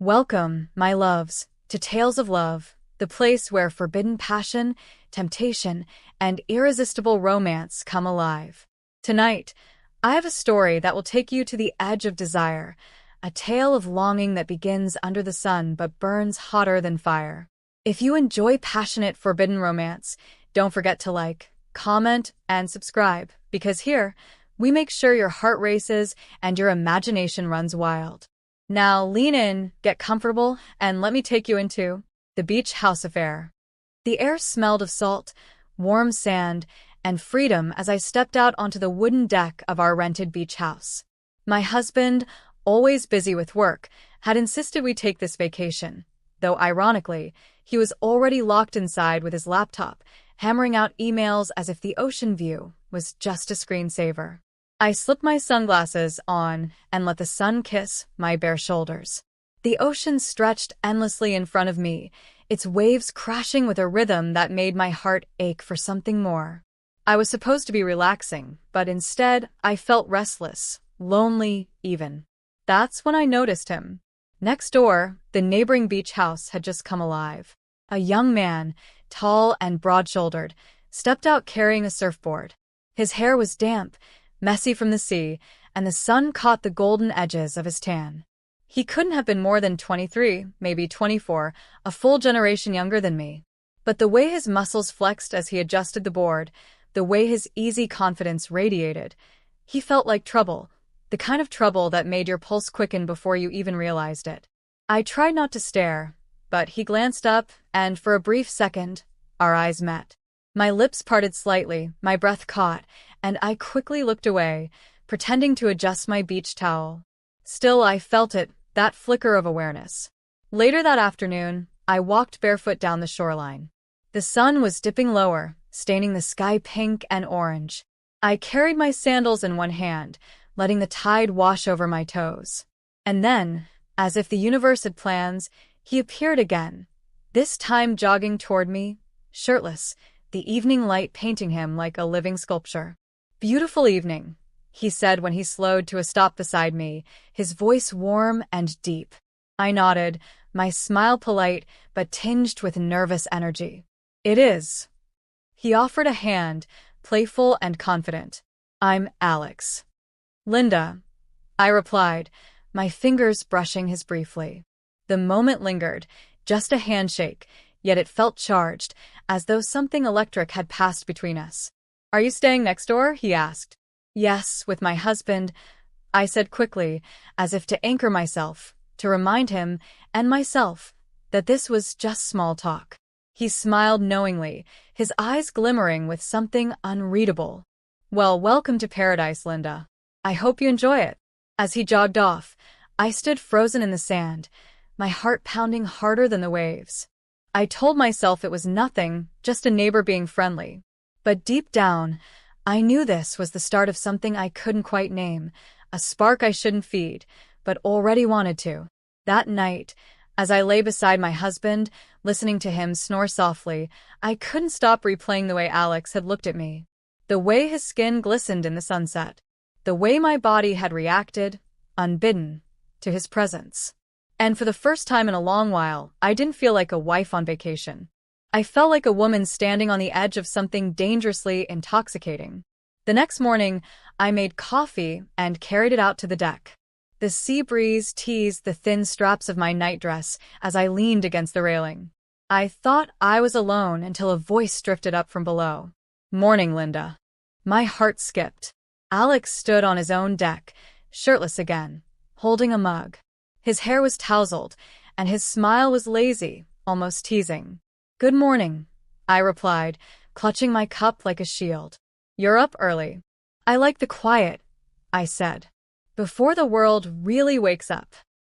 Welcome, my loves, to Tales of Love, the place where forbidden passion, temptation, and irresistible romance come alive. Tonight, I have a story that will take you to the edge of desire, a tale of longing that begins under the sun but burns hotter than fire. If you enjoy passionate, forbidden romance, don't forget to like, comment, and subscribe, because here, we make sure your heart races and your imagination runs wild. Now lean in, get comfortable, and let me take you into the beach house affair. The air smelled of salt, warm sand, and freedom as I stepped out onto the wooden deck of our rented beach house. My husband, always busy with work, had insisted we take this vacation, though ironically, he was already locked inside with his laptop, hammering out emails as if the ocean view was just a screensaver. I slipped my sunglasses on and let the sun kiss my bare shoulders. The ocean stretched endlessly in front of me, its waves crashing with a rhythm that made my heart ache for something more. I was supposed to be relaxing, but instead I felt restless, lonely even. That's when I noticed him. Next door, the neighboring beach house had just come alive. A young man, tall and broad-shouldered, stepped out carrying a surfboard. His hair was damp, messy from the sea, and the sun caught the golden edges of his tan. He couldn't have been more than 23, maybe 24, a full generation younger than me. But the way his muscles flexed as he adjusted the board, the way his easy confidence radiated, he felt like trouble, the kind of trouble that made your pulse quicken before you even realized it. I tried not to stare, but he glanced up, and for a brief second, our eyes met. My lips parted slightly, my breath caught, and I quickly looked away, pretending to adjust my beach towel. Still, I felt it, that flicker of awareness. Later that afternoon, I walked barefoot down the shoreline. The sun was dipping lower, staining the sky pink and orange. I carried my sandals in one hand, letting the tide wash over my toes. And then, as if the universe had plans, he appeared again, this time jogging toward me, shirtless, the evening light painting him like a living sculpture. "Beautiful evening," he said when he slowed to a stop beside me, his voice warm and deep. I nodded, my smile polite but tinged with nervous energy. "It is." He offered a hand, playful and confident. "I'm Alex." "Linda," I replied, my fingers brushing his briefly. The moment lingered, just a handshake, yet it felt charged, as though something electric had passed between us. "Are you staying next door?" he asked. "Yes, with my husband," I said quickly, as if to anchor myself, to remind him, and myself, that this was just small talk. He smiled knowingly, his eyes glimmering with something unreadable. "Well, welcome to paradise, Linda. I hope you enjoy it." As he jogged off, I stood frozen in the sand, my heart pounding harder than the waves. I told myself it was nothing, just a neighbor being friendly. But deep down, I knew this was the start of something I couldn't quite name, a spark I shouldn't feed, but already wanted to. That night, as I lay beside my husband, listening to him snore softly, I couldn't stop replaying the way Alex had looked at me. The way his skin glistened in the sunset. The way my body had reacted, unbidden, to his presence. And for the first time in a long while, I didn't feel like a wife on vacation. I felt like a woman standing on the edge of something dangerously intoxicating. The next morning, I made coffee and carried it out to the deck. The sea breeze teased the thin straps of my nightdress as I leaned against the railing. I thought I was alone until a voice drifted up from below. "Morning, Linda." My heart skipped. Alex stood on his own deck, shirtless again, holding a mug. His hair was tousled, and his smile was lazy, almost teasing. "Good morning," I replied, clutching my cup like a shield. "You're up early." "I like the quiet," I said. "Before the world really wakes up."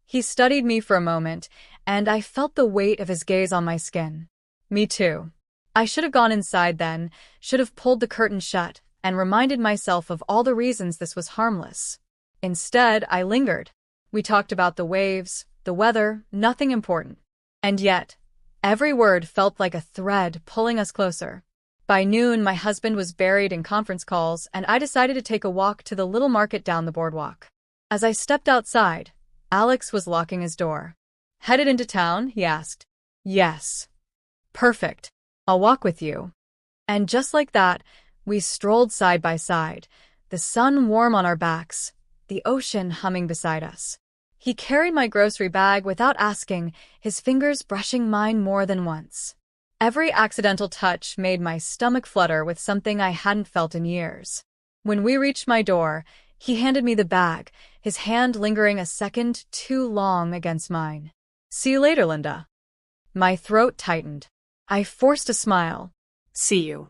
He studied me for a moment, and I felt the weight of his gaze on my skin. Me too. I should have gone inside then, should have pulled the curtain shut, and reminded myself of all the reasons this was harmless. Instead, I lingered. We talked about the waves, the weather, nothing important. And yet, every word felt like a thread pulling us closer. By noon, my husband was buried in conference calls, and I decided to take a walk to the little market down the boardwalk. As I stepped outside, Alex was locking his door. Headed into town? He asked. Yes. Perfect. I'll walk with you. And just like that, we strolled side by side, the sun warm on our backs, the ocean humming beside us. He carried my grocery bag without asking, his fingers brushing mine more than once. Every accidental touch made my stomach flutter with something I hadn't felt in years. When we reached my door, he handed me the bag, his hand lingering a second too long against mine. See you later, Linda. My throat tightened. I forced a smile. See you.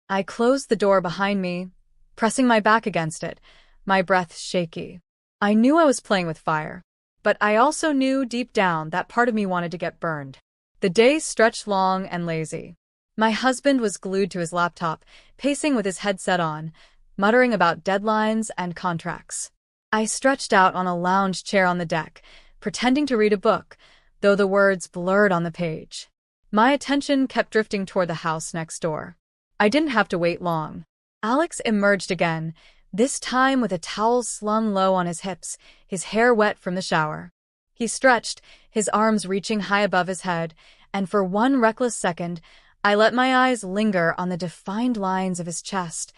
I closed the door behind me, pressing my back against it, my breath shaky. I knew I was playing with fire, but I also knew deep down that part of me wanted to get burned. The day stretched long and lazy. My husband was glued to his laptop, pacing with his headset on, muttering about deadlines and contracts. I stretched out on a lounge chair on the deck, pretending to read a book, though the words blurred on the page. My attention kept drifting toward the house next door. I didn't have to wait long. Alex emerged again, this time with a towel slung low on his hips, his hair wet from the shower. He stretched, his arms reaching high above his head, and for one reckless second, I let my eyes linger on the defined lines of his chest,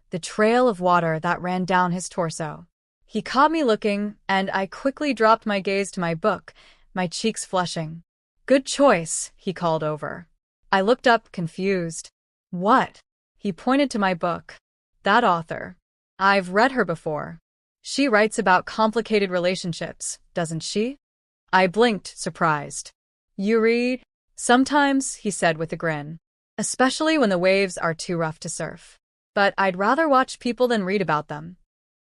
the trail of water that ran down his torso. He caught me looking, and I quickly dropped my gaze to my book, my cheeks flushing. Good choice, he called over. I looked up, confused. What? He pointed to my book. That author. I've read her before. She writes about complicated relationships, doesn't she? I blinked, surprised. You read? Sometimes, he said with a grin. Especially when the waves are too rough to surf. But I'd rather watch people than read about them.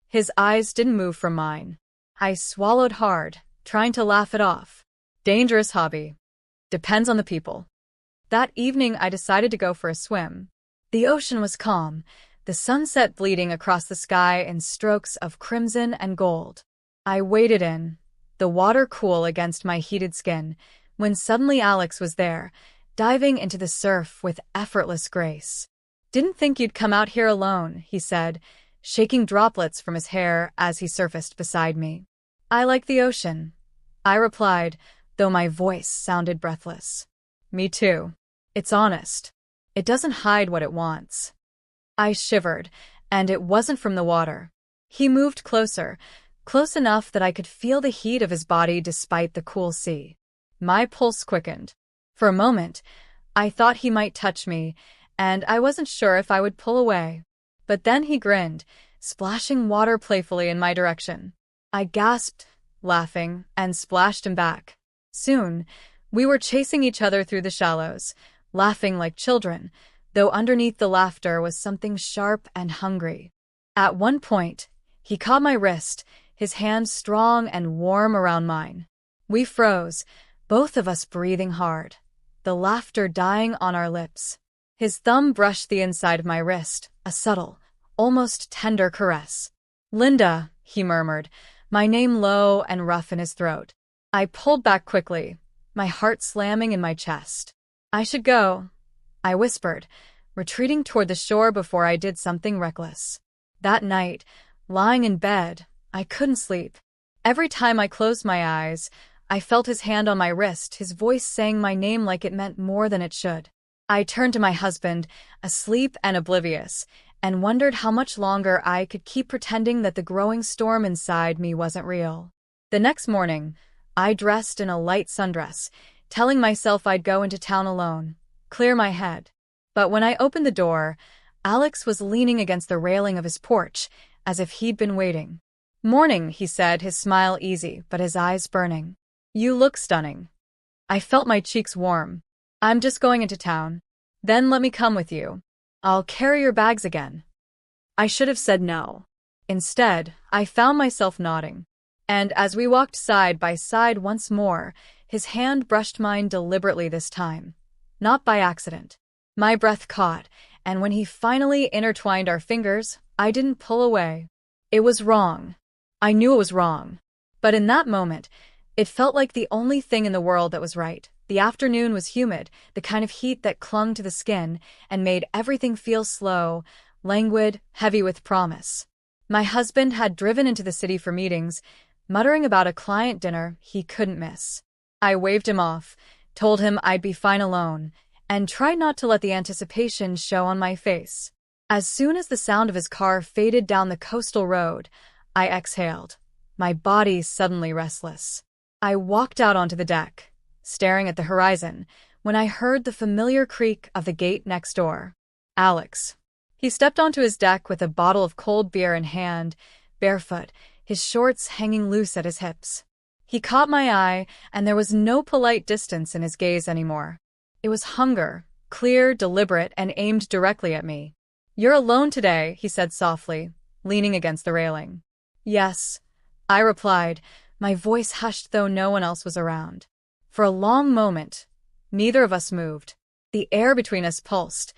His eyes didn't move from mine. I swallowed hard, trying to laugh it off. Dangerous hobby. Depends on the people. That evening I decided to go for a swim. The ocean was calm, the sunset bleeding across the sky in strokes of crimson and gold. I waded in, the water cool against my heated skin, when suddenly Alex was there, diving into the surf with effortless grace. Didn't think you'd come out here alone, he said, shaking droplets from his hair as he surfaced beside me. I like the ocean, I replied, though my voice sounded breathless. Me too. It's honest. It doesn't hide what it wants. I shivered, and it wasn't from the water. He moved closer, close enough that I could feel the heat of his body despite the cool sea. My pulse quickened. For a moment, I thought he might touch me, and I wasn't sure if I would pull away. But then he grinned, splashing water playfully in my direction. I gasped, laughing, and splashed him back. Soon, we were chasing each other through the shallows, laughing like children, though underneath the laughter was something sharp and hungry. At one point, he caught my wrist, his hand strong and warm around mine. We froze, both of us breathing hard, the laughter dying on our lips. His thumb brushed the inside of my wrist, a subtle, almost tender caress. Linda, he murmured, my name low and rough in his throat. I pulled back quickly, my heart slamming in my chest. I should go, I whispered, retreating toward the shore before I did something reckless. That night, lying in bed, I couldn't sleep. Every time I closed my eyes, I felt his hand on my wrist, his voice saying my name like it meant more than it should. I turned to my husband, asleep and oblivious, and wondered how much longer I could keep pretending that the growing storm inside me wasn't real. The next morning, I dressed in a light sundress, telling myself I'd go into town alone, clear my head. But when I opened the door, Alex was leaning against the railing of his porch, as if he'd been waiting. Morning, he said, his smile easy, but his eyes burning. You look stunning. I felt my cheeks warm. I'm just going into town. Then let me come with you. I'll carry your bags again. I should have said no. Instead, I found myself nodding. And as we walked side by side once more, his hand brushed mine deliberately this time. Not by accident. My breath caught, and when he finally intertwined our fingers, I didn't pull away. It was wrong. I knew it was wrong. But in that moment, it felt like the only thing in the world that was right. The afternoon was humid, the kind of heat that clung to the skin and made everything feel slow, languid, heavy with promise. My husband had driven into the city for meetings, muttering about a client dinner he couldn't miss. I waved him off, told him I'd be fine alone, and tried not to let the anticipation show on my face. As soon as the sound of his car faded down the coastal road, I exhaled, my body suddenly restless. I walked out onto the deck, staring at the horizon, when I heard the familiar creak of the gate next door. Alex. He stepped onto his deck with a bottle of cold beer in hand, barefoot, his shorts hanging loose at his hips. He caught my eye, and there was no polite distance in his gaze anymore. It was hunger, clear, deliberate, and aimed directly at me. "You're alone today," he said softly, leaning against the railing. "Yes," I replied, my voice hushed though no one else was around. For a long moment, neither of us moved. The air between us pulsed,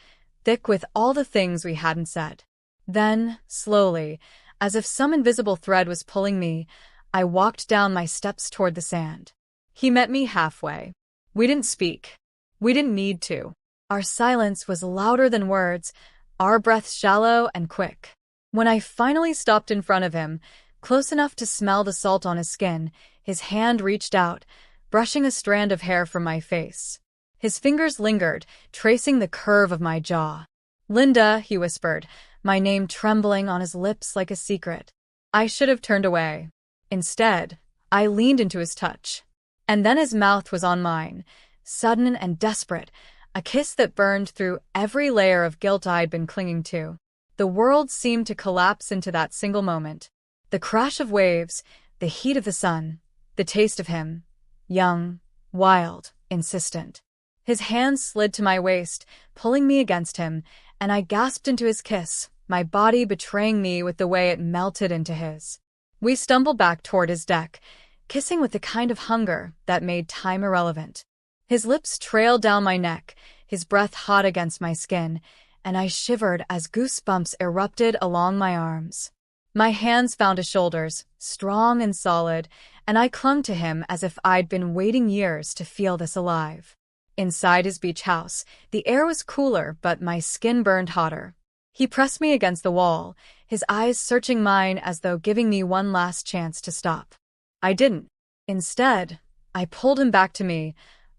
thick with all the things we hadn't said. Then, slowly, as if some invisible thread was pulling me, I walked down my steps toward the sand. He met me halfway. We didn't speak. We didn't need to. Our silence was louder than words, our breaths shallow and quick. When I finally stopped in front of him, close enough to smell the salt on his skin, his hand reached out, brushing a strand of hair from my face. His fingers lingered, tracing the curve of my jaw. "Linda," he whispered, my name trembling on his lips like a secret. I should have turned away. Instead, I leaned into his touch. And then his mouth was on mine, sudden and desperate, a kiss that burned through every layer of guilt I'd been clinging to. The world seemed to collapse into that single moment. The crash of waves, the heat of the sun, the taste of him, young, wild, insistent. His hand slid to my waist, pulling me against him, and I gasped into his kiss, my body betraying me with the way it melted into his. We stumbled back toward his deck, kissing with the kind of hunger that made time irrelevant. His lips trailed down my neck, his breath hot against my skin, and I shivered as goosebumps erupted along my arms. My hands found his shoulders, strong and solid, and I clung to him as if I'd been waiting years to feel this alive. Inside his beach house, the air was cooler, but my skin burned hotter. He pressed me against the wall, his eyes searching mine as though giving me one last chance to stop. I didn't. Instead, I pulled him back to me,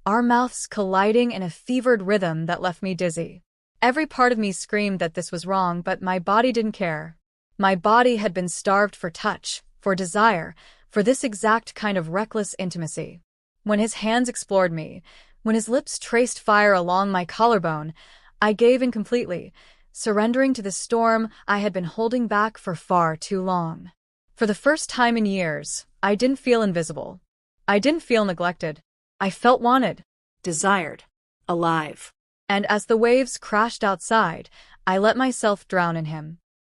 our mouths colliding in a fevered rhythm that left me dizzy. Every part of me screamed that this was wrong, but my body didn't care. My body had been starved for touch, for desire, for this exact kind of reckless intimacy. When his hands explored me, when his lips traced fire along my collarbone, I gave in completely, surrendering to the storm I had been holding back for far too long. For the first time in years, I didn't feel invisible. I didn't feel neglected. I felt wanted, desired, alive. And as the waves crashed outside, I let myself drown in him.